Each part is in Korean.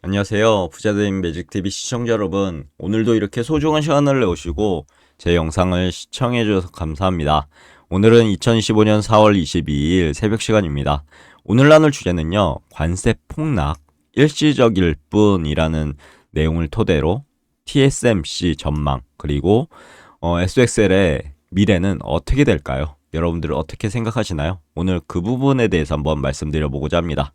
안녕하세요. 부자된 매직TV 시청자 여러분. 오늘도 이렇게 소중한 시간을 내오시고 제 영상을 시청해 주셔서 감사합니다. 오늘은 2025년 4월 22일 새벽 시간입니다. 오늘 나눌 주제는요. 관세 폭락 일시적일 뿐이라는 내용을 토대로 TSMC 전망 그리고 SXL의 미래는 어떻게 될까요? 여러분들은 어떻게 생각하시나요? 오늘 그 부분에 대해서 한번 말씀드려보고자 합니다.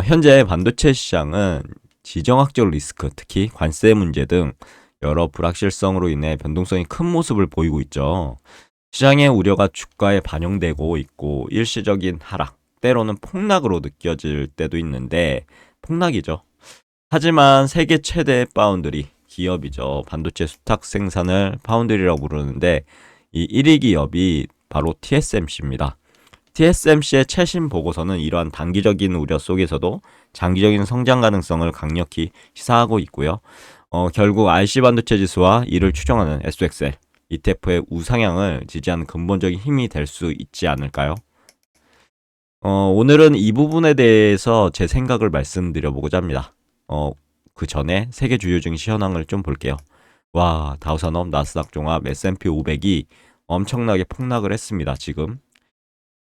현재 반도체 시장은 지정학적 리스크, 특히 관세 문제 등 여러 불확실성으로 인해 변동성이 큰 모습을 보이고 있죠. 시장의 우려가 주가에 반영되고 있고 일시적인 하락, 때로는 폭락으로 느껴질 때도 있는데 폭락이죠. 하지만 세계 최대 파운드리 기업이죠. 반도체 수탁 생산을 파운드리라고 부르는데 이 1위 기업이 바로 TSMC입니다. TSMC의 최신 보고서는 이러한 단기적인 우려 속에서도 장기적인 성장 가능성을 강력히 시사하고 있고요. 결국 IC 반도체 지수와 이를 추정하는 SXL, ETF의 우상향을 지지하는 근본적인 힘이 될 수 있지 않을까요? 오늘은 이 부분에 대해서 제 생각을 말씀드려보고자 합니다. 그 전에 세계 주요 증시 현황을 좀 볼게요. 와, 다우산업, 나스닥 종합, S&P 500이 엄청나게 폭락을 했습니다. 지금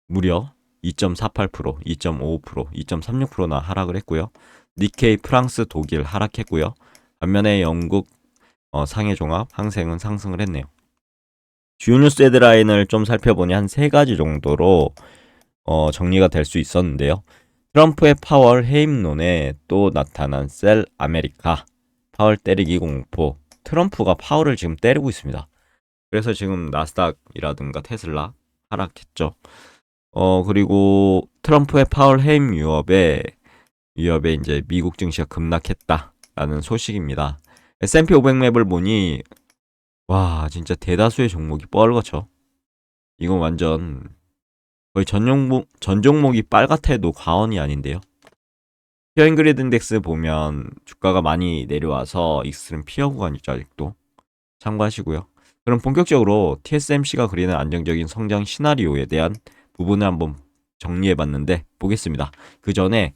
무려 2.48%, 2.55%, 2.36%나 하락을 했고요. 니케이 프랑스, 독일 하락했고요. 반면에 영국 상해 종합, 항생은 상승을 했네요. 주요 뉴스 헤드라인을 좀 살펴보니 한 세 가지 정도로 정리가 될 수 있었는데요. 트럼프의 파월 해임론에 또 나타난 셀 아메리카, 파월 때리기 공포, 트럼프가 파월을 지금 때리고 있습니다. 그래서 지금 나스닥이라든가 테슬라 하락했죠. 그리고 트럼프의 파월 해임 위협에 이제 미국 증시가 급락했다라는 소식입니다. S&P 500 맵을 보니 와, 진짜 대다수의 종목이 뻘겋죠. 이건 완전 거의 전 종목이 빨갛해도 과언이 아닌데요. 피어잉그리드 인덱스 보면 주가가 많이 내려와서 익스트림 피어 구간이죠, 아직도. 참고하시고요. 그럼 본격적으로 TSMC가 그리는 안정적인 성장 시나리오에 대한 부분을 한번 정리해봤는데 보겠습니다. 그 전에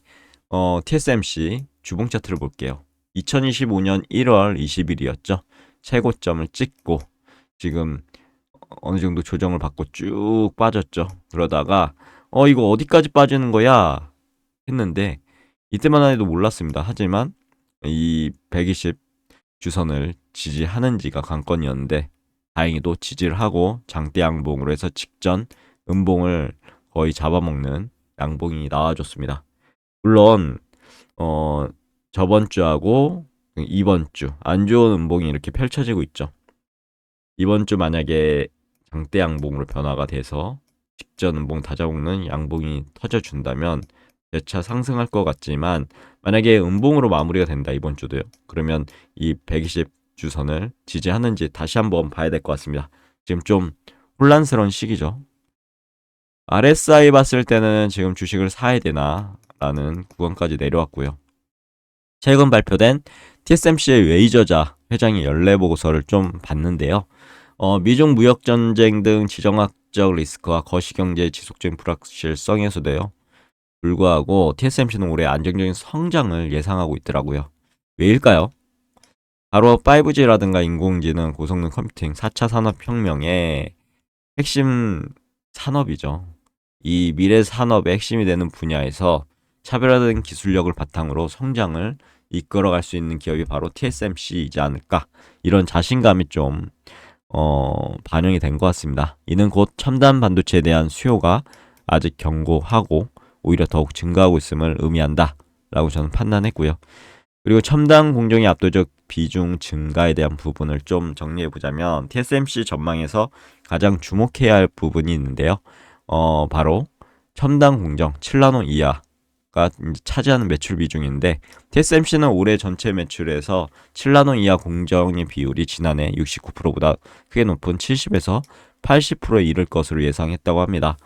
TSMC 주봉 차트를 볼게요. 2025년 1월 20일이었죠. 최고점을 찍고 지금 어느 정도 조정을 받고 쭉 빠졌죠. 그러다가 이거 어디까지 빠지는 거야 했는데 이때만 해도 몰랐습니다. 하지만 이 120 주선을 지지하는지가 관건이었는데 다행히도 지지를 하고 장대 양봉으로 해서 직전 음봉을 거의 잡아먹는 양봉이 나와줬습니다. 물론 저번 주하고 이번 주 안 좋은 음봉이 이렇게 펼쳐지고 있죠. 이번 주 만약에 장대 양봉으로 변화가 돼서 직전 음봉 다 잡아먹는 양봉이 터져준다면 재차 상승할 것 같지만 만약에 음봉으로 마무리가 된다 이번 주도요. 그러면 이 120 주선을 지지하는지 다시 한번 봐야 될 것 같습니다. 지금 좀 혼란스러운 시기죠. RSI 봤을 때는 지금 주식을 사야 되나 라는 구간까지 내려왔고요. 최근 발표된 TSMC의 웨이저자 회장의 연례 보고서를 좀 봤는데요. 미중 무역 전쟁 등 지정학적 리스크와 거시경제의 지속적인 불확실성에서도요. 불구하고 TSMC는 올해 안정적인 성장을 예상하고 있더라고요. 왜일까요? 바로 5G라든가 인공지능, 고성능 컴퓨팅, 4차 산업혁명의 핵심 산업이죠. 이 미래 산업의 핵심이 되는 분야에서 차별화된 기술력을 바탕으로 성장을 이끌어갈 수 있는 기업이 바로 TSMC이지 않을까. 이런 자신감이 좀 반영이 된 것 같습니다. 이는 곧 첨단 반도체에 대한 수요가 아직 견고하고 오히려 더욱 증가하고 있음을 의미한다 라고 저는 판단했고요. 그리고 첨단 공정의 압도적 비중 증가에 대한 부분을 좀 정리해보자면 TSMC 전망에서 가장 주목해야 할 부분이 있는데요. 바로 첨단 공정 7나노 이하가 차지하는 매출 비중인데 TSMC는 올해 전체 매출에서 7나노 이하 공정의 비율이 지난해 69%보다 크게 높은 70에서 80%에 이를 것으로 예상했다고 합니다.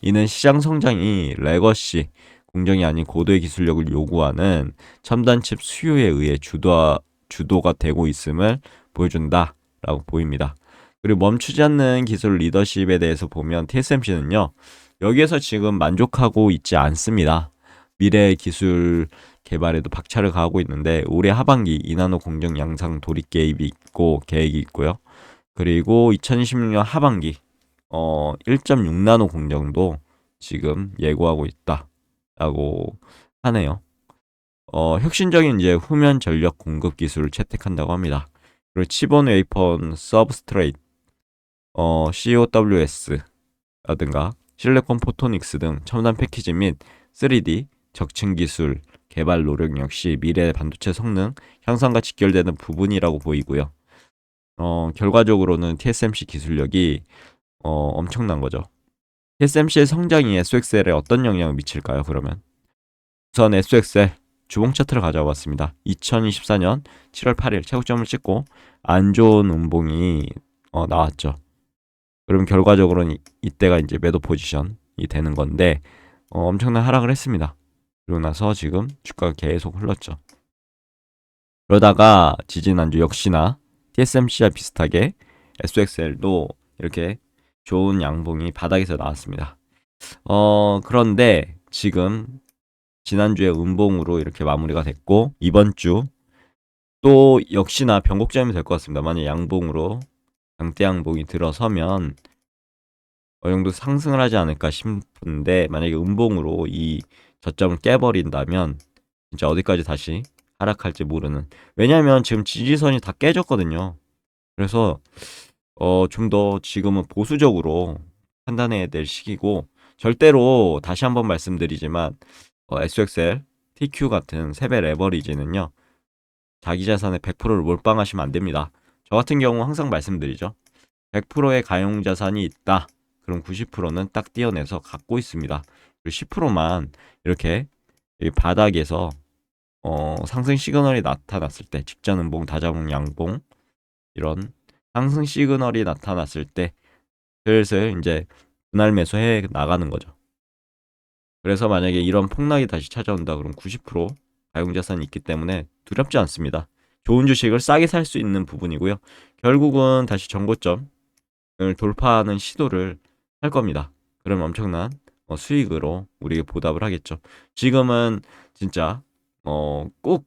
이는 시장 성장이 레거시 공정이 아닌 고도의 기술력을 요구하는 첨단 칩 수요에 의해 주도가 되고 있음을 보여준다라고 보입니다. 그리고 멈추지 않는 기술 리더십에 대해서 보면 TSMC는요. 여기에서 지금 만족하고 있지 않습니다. 미래의 기술 개발에도 박차를 가하고 있는데 올해 하반기 2나노 공정 양상 돌입 계획이 있고요. 그리고 2026년 하반기 1.6나노 공정도 지금 예고하고 있다라고 하네요. 혁신적인 이제 후면 전력 공급 기술을 채택한다고 합니다. 그리고 치본 웨이폰 서브스트레이트, COWS라든가 실리콘 포토닉스 등 첨단 패키지 및 3D 적층 기술 개발 노력 역시 미래 반도체 성능 향상과 직결되는 부분이라고 보이고요. 결과적으로는 TSMC 기술력이 엄청난 거죠. TSMC의 성장이 SOXL에 어떤 영향을 미칠까요? 그러면 우선 SOXL 주봉 차트를 가져와 봤습니다. 2024년 7월 8일 최고점을 찍고 안 좋은 음봉이 나왔죠. 그러면 결과적으로는 이때가 이제 매도 포지션이 되는 건데 엄청난 하락을 했습니다. 그러고 나서 지금 주가가 계속 흘렀죠. 그러다가 지지난주 역시나 TSMC와 비슷하게 SOXL도 이렇게 좋은 양봉이 바닥에서 나왔습니다. 그런데 지금 지난주에 음봉으로 이렇게 마무리가 됐고 이번 주 또 역시나 변곡점이 될 것 같습니다. 만약 양봉으로 장대 양봉이 들어서면 어느 정도 상승을 하지 않을까 싶은데 만약에 음봉으로 이 저점을 깨버린다면 진짜 어디까지 다시 하락할지 모르는. 왜냐하면 지금 지지선이 다 깨졌거든요. 그래서 좀 더 지금은 보수적으로 판단해야 될 시기고 절대로 다시 한번 말씀드리지만 SOXL, TQ 같은 세배 레버리지는요. 자기 자산의 100%를 몰빵하시면 안 됩니다. 저 같은 경우 항상 말씀드리죠. 100%의 가용 자산이 있다. 그럼 90%는 딱 떼어내서 갖고 있습니다. 그리고 10%만 이렇게 바닥에서 상승 시그널이 나타났을 때 직전 음봉, 다자봉, 양봉 이런 상승 시그널이 나타났을 때 슬슬 이제 분할 매수해 나가는 거죠. 그래서 만약에 이런 폭락이 다시 찾아온다 그럼 90% 가용자산이 있기 때문에 두렵지 않습니다. 좋은 주식을 싸게 살 수 있는 부분이고요. 결국은 다시 정고점을 돌파하는 시도를 할 겁니다. 그러면 엄청난 수익으로 우리에게 보답을 하겠죠. 지금은 진짜 꼭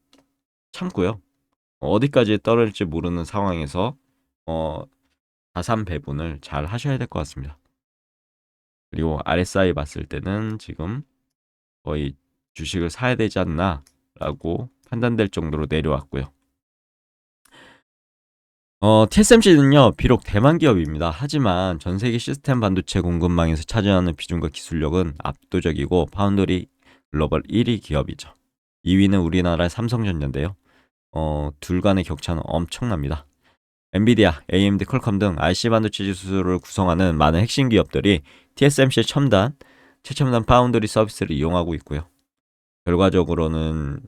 참고요. 어디까지 떨어질지 모르는 상황에서 자산 배분을 잘 하셔야 될 것 같습니다. 그리고 RSI 봤을 때는 지금 거의 주식을 사야 되지 않나 라고 판단될 정도로 내려왔고요. TSMC는요 비록 대만 기업입니다. 하지만 전세계 시스템 반도체 공급망에서 차지하는 비중과 기술력은 압도적이고 파운드리 글로벌 1위 기업이죠. 2위는 우리나라의 삼성전자인데요. 둘 간의 격차는 엄청납니다. 엔비디아, AMD, 퀄컴 등 IC 반도체 지수를 구성하는 많은 핵심 기업들이 TSMC의 최첨단 파운드리 서비스를 이용하고 있고요. 결과적으로는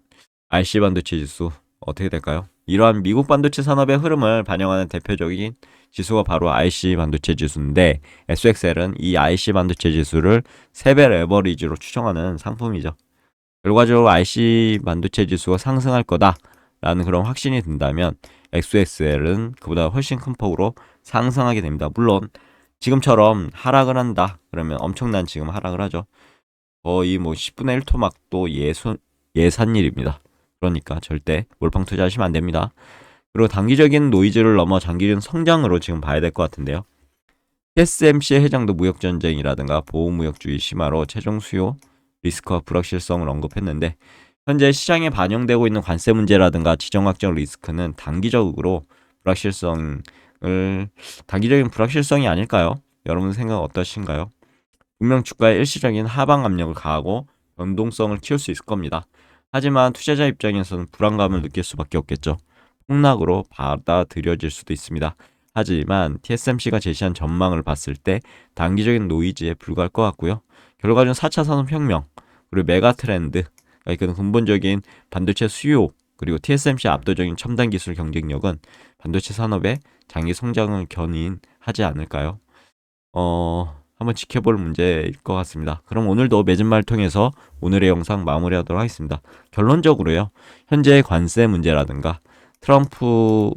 IC 반도체 지수 어떻게 될까요? 이러한 미국 반도체 산업의 흐름을 반영하는 대표적인 지수가 바로 IC 반도체 지수인데 SOXL은 이 IC 반도체 지수를 3배 레버리지로 추정하는 상품이죠. 결과적으로 IC 반도체 지수가 상승할 거다라는 그런 확신이 든다면 SOXL은 그보다 훨씬 큰 폭으로 상승하게 됩니다. 물론 지금처럼 하락을 한다 그러면 엄청난 지금 하락을 하죠. 거의 뭐 10분의 1 토막도 예산일입니다. 그러니까 절대 몰빵 투자하시면 안 됩니다. 그리고 단기적인 노이즈를 넘어 장기적인 성장으로 지금 봐야 될 것 같은데요. TSMC의 해장도 무역전쟁이라든가 보호무역주의 심화로 최종 수요 리스크와 불확실성을 언급했는데 현재 시장에 반영되고 있는 관세 문제라든가 지정학적 리스크는 단기적인 불확실성이 아닐까요? 여러분 생각 어떠신가요? 분명 주가의 일시적인 하방 압력을 가하고 변동성을 키울 수 있을 겁니다. 하지만 투자자 입장에서는 불안감을 느낄 수밖에 없겠죠. 폭락으로 받아들여질 수도 있습니다. 하지만 TSMC가 제시한 전망을 봤을 때 단기적인 노이즈에 불과할 것 같고요. 결과적으로 4차 산업혁명, 그리고 메가 트렌드, 그러니까 근본적인 반도체 수요, 그리고 TSMC의 압도적인 첨단 기술 경쟁력은 반도체 산업의 장기 성장을 견인하지 않을까요? 한번 지켜볼 문제일 것 같습니다. 그럼 오늘도 매진말 통해서 오늘의 영상 마무리하도록 하겠습니다. 결론적으로요. 현재의 관세 문제라든가 트럼프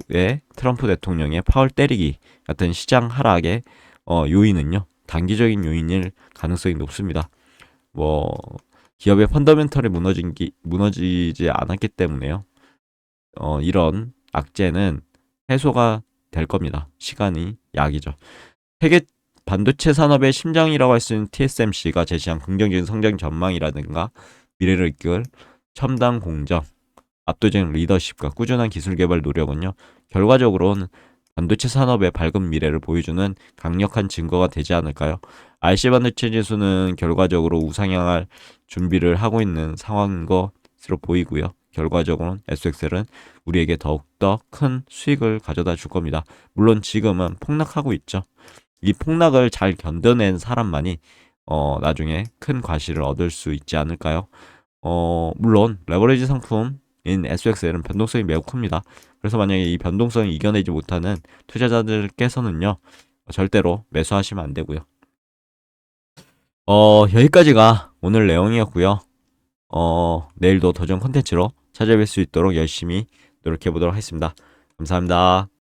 대통령의 파월 때리기 같은 시장 하락의 요인은요. 단기적인 요인일 가능성이 높습니다. 뭐 기업의 펀더멘털이 무너지지 않았기 때문에요. 이런 악재는 해소가 될 겁니다. 시간이 약이죠. 세계 반도체 산업의 심장이라고 할 수 있는 TSMC가 제시한 긍정적인 성장 전망이라든가 미래를 이끌 첨단 공정, 압도적인 리더십과 꾸준한 기술 개발 노력은요, 결과적으로는 반도체 산업의 밝은 미래를 보여주는 강력한 증거가 되지 않을까요? RC 반도체 지수는 결과적으로 우상향할 준비를 하고 있는 상황인 것으로 보이고요. 결과적으로는 SXL은 우리에게 더욱더 큰 수익을 가져다 줄 겁니다. 물론 지금은 폭락하고 있죠. 이 폭락을 잘 견뎌낸 사람만이 나중에 큰 과실을 얻을 수 있지 않을까요? 물론 레버리지 상품인 SXL은 변동성이 매우 큽니다. 그래서 만약에 이 변동성을 이겨내지 못하는 투자자들께서는요, 절대로 매수하시면 안 되고요. 여기까지가 오늘 내용이었고요. 내일도 더 좋은 컨텐츠로 찾아뵐 수 있도록 열심히 노력해 보도록 하겠습니다. 감사합니다.